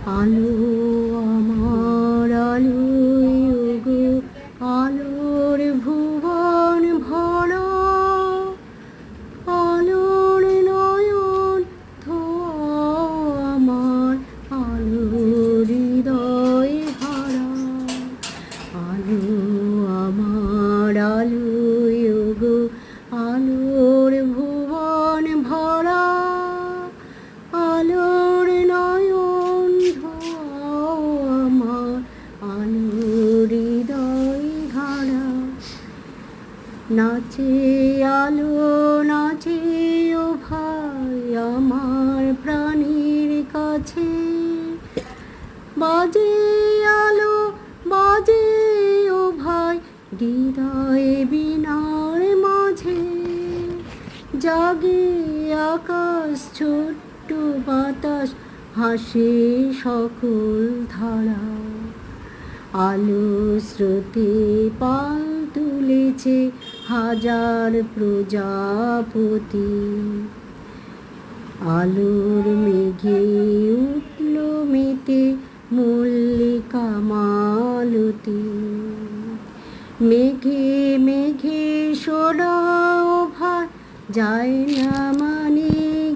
আলো আমার আলো গো, আলোর ভুবন ভরা, আলোর নয়ন ধোয়া আমার, আলোর হৃদয় হারা। আলো আমার আলো গো, আলোর ভুবন ভরা, আলোর নয়ন ধোয়া আমার, আলোর হৃদয় হারা। নাচে আলো নাচে ও ভাই আমার প্রাণীর কাছে, বাজে আলো বাজে ও ভাই হৃদয় বীণার মাঝে। জাগে আকাশ ছোট্ট বাতাস হাসে সকল ধারা, আলো স্রোতে পাল তুলেছে হাজার প্রজাপতি। আলোর মেঘে উঠল মেতে মল্লিকা মালতী। মেঘে মেঘে শোনাও ভাই যায় না মানে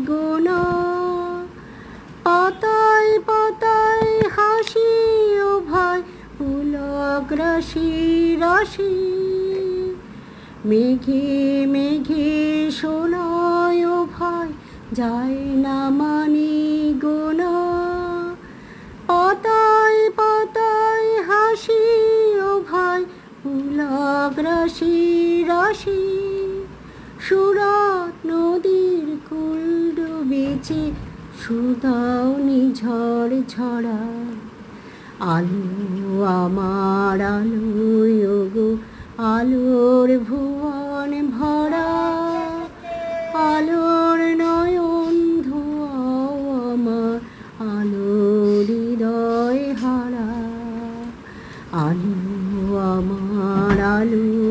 গোনা, পাতায় পাতায় হাসি ও ভাই পুলক রাশি রাশি। মেঘে মেঘে শোনায় ও ভাই যায় না মানে গোনা, পাতায় পাতায় হাসি ও ভাই পুলক রাশি রাশি। সুরাত নদীর কুল ডুবেছে সুদাউনি ঝড় ঝরা। আলো আমার আলো গো, আলোর ভুবন ভরা, আলোর নয়ন ধোয়া আমার, আলোর হৃদয় হারা। আলো আমার আলো